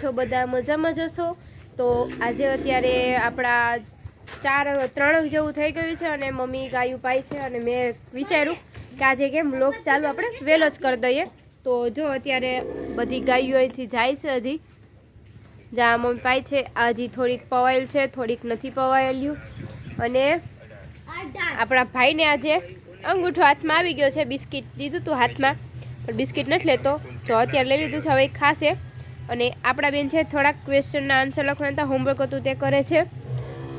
છો બધા મજામાં જશો? તો આજે અત્યારે આપણા 3 જેવું થઈ ગયું છે અને મમ્મી ગાયું પાય છે અને મેં વિચાર્યું કે આજે કેમ વ્લોગ ચાલુ આપણે વહેલો જ કરી દઈએ. તો જો અત્યારે બધી ગાયો અહીંથી જાય છે. હજી જ્યાં મમ્મી પાય છે હજી થોડીક પવાયેલ છે, થોડીક નથી પવાયેલું. અને આપણા ભાઈને આજે અંગૂઠો હાથમાં આવી ગયો છે. બિસ્કિટ દીધું હતું હાથમાં પણ બિસ્કિટ નથી લેતો. જો અત્યારે લઈ લીધું છે, હવે ખાશે. અને આપણા બેન છે થોડાક ક્વેશ્ચનના આન્સર લખવાના હતા, હોમવર્ક હતું તે કરે છે.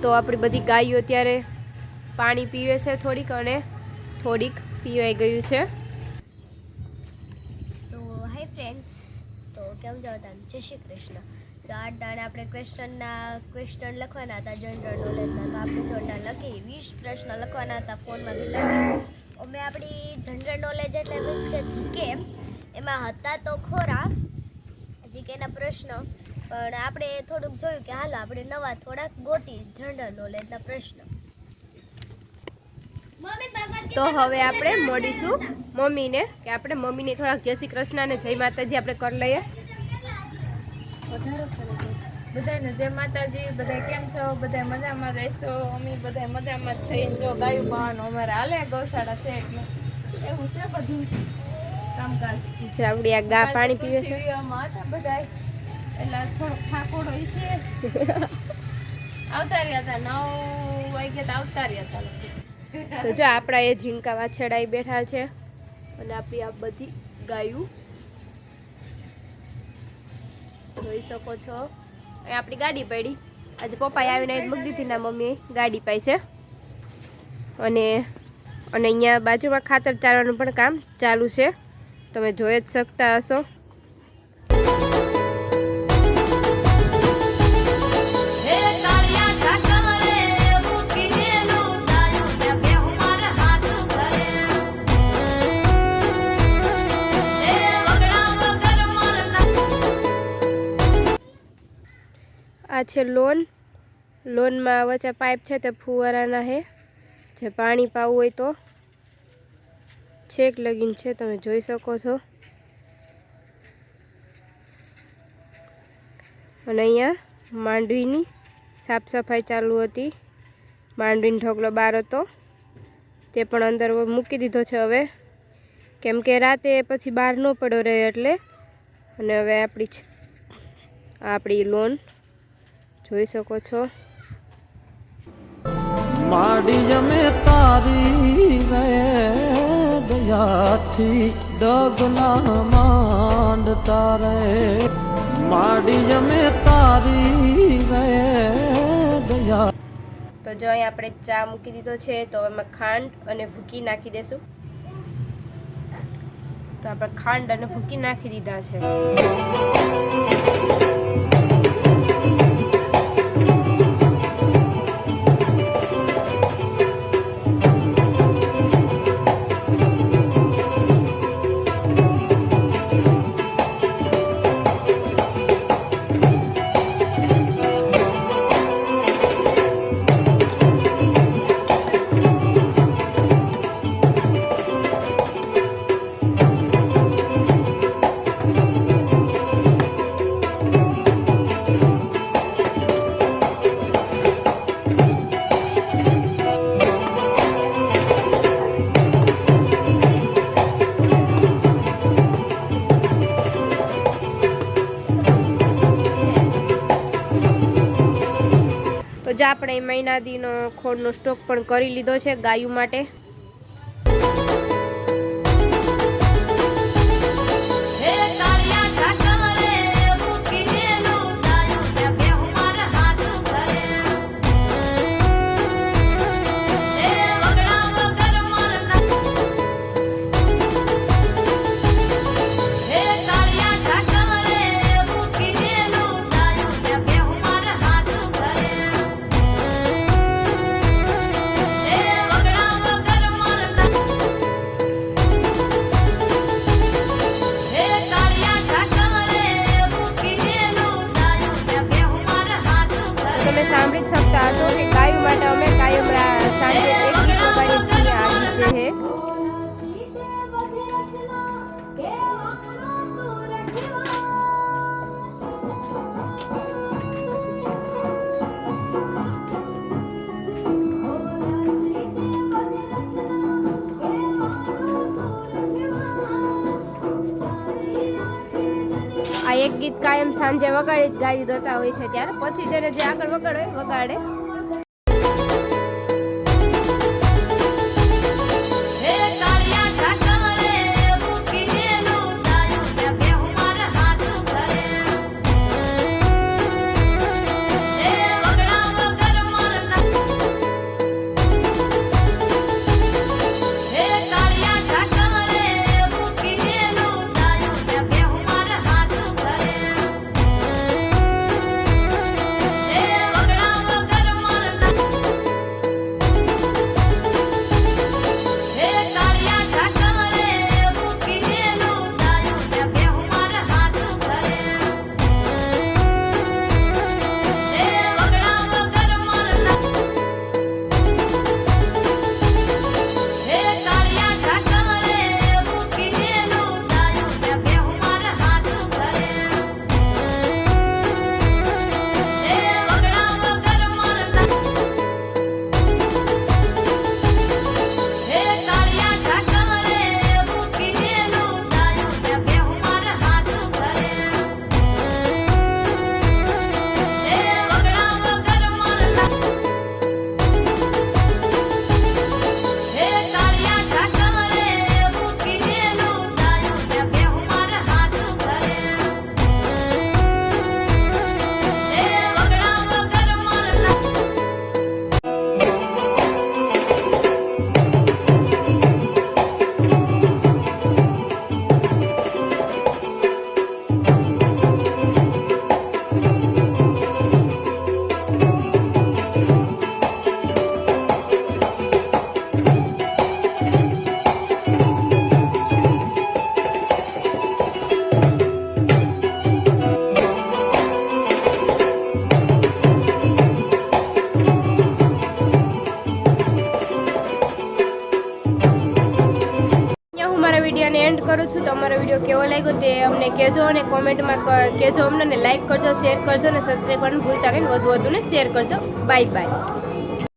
તો આપણી બધી ગાયો અત્યારે પાણી પીવે છે થોડીક અને થોડીક પીવાઈ ગયું છે. તો હાય ફ્રેન્ડ્સ, તો કેમ જાવ તમે? જય શ્રી કૃષ્ણ. તો આ ટાણે આપણે ક્વેશ્ચન લખવાના હતા જનરલ નોલેજના. તો આપણે જોડતા લખી 20 પ્રશ્ન લખવાના હતા ફોનમાં બી. અમે આપણી જનરલ નોલેજ એટલે મીન્સ કે જીકે એમાં હતા તો ખોરા જીકેના પ્રશ્ન, પણ આપણે થોડુંક જોયું કે હાલો આપણે નવા થોડાક ગોતી જનરલ નોલેજના પ્રશ્ન. તો હવે આપણે મળીશું મમ્મીને, કે આપણે મમ્મીને થોડાક જય શ્રી કૃષ્ણ અને જય માતાજી આપણે કરી લઈએ. બધાને જય માતાજી. બધા કેમ છો? બધા મજામાં રહેશો? અમે બધા મજામાં જ થઈને જો ગાયું પાવાનું અમારે હાલે. ગૌશાળા છે એટલે એવું છે બધું કામકાજ. જે આપણી આ ગા પાણી પીવે છે બધા એટલે થોડોક થાકોડો છે. આવતા રહ્યા હતા 9 વાગ્યા તો આવતા રહ્યા હતા. તો જો આપણા એ ઝીંકા વાછરડા બેઠા છે અને આપણી આ બધી ગાયું જોઈ શકો છો. આપણી ગાડી પડી. આજે પપ્પાએ આવીને મૂકી દીધી, ના મમ્મી ગાડી પાઈ છે. અને અહીંયા બાજુમાં ખાતર ચારવાનું પણ કામ ચાલુ છે, તમે જોઈ જ શકતા હશો. આ છે લોનમાં વચ્ચે પાઇપ છે તે ફુવારાના છે. જે પાણી પાવું હોય તો છેક લગીન છે, તમે જોઈ શકો છો. અને અહીંયા માંડવીની સાફ સફાઈ ચાલુ હતી. માંડવીનો ઢગલો બહાર હતો તે પણ અંદર મૂકી દીધો છે હવે, કેમ કે રાતે પછી બહાર ન પડ્યો રહે એટલે. અને હવે આપણી લોન જોઈ શકો છો. માડી જમે તારી રે દયાથી ડગના માંડ તારે. માડી જમે તારી રે દયા. તો જો અહીં આપણે ચા મૂકી દીધો છે, તો એમાં ખાંડ અને ભૂકી નાખી દેશું. તો આપણે ખાંડ અને ભૂકી નાખી દીધા છે. તો જો આપણે મહિનાદીનો ખોળનો સ્ટોક પણ કરી લીધો છે ગાયું માટે. સાંભળી જ શકતા હશો કે ગાયું માટે અમે કાયમ સાંજે એક ગીત વગાડીએ આ ગીત જે છે કાયમ સાંજે વગાડી જ ગાયું દોતા હોય છે ત્યારે પછી તેને જે આગળ વગાડે વગાડે. વિડીયોને એન્ડ કરું છું. તો અમારો વિડીયો કેવો લાગ્યો તે અમને કહેજો અને કોમેન્ટમાં કહેજો અમને, લાઈક કરજો, શેર કરજો અને સબસ્ક્રાઈબ કરવાનું ભૂલતા નહીં, વધુ ને શેર કરજો. Bye bye.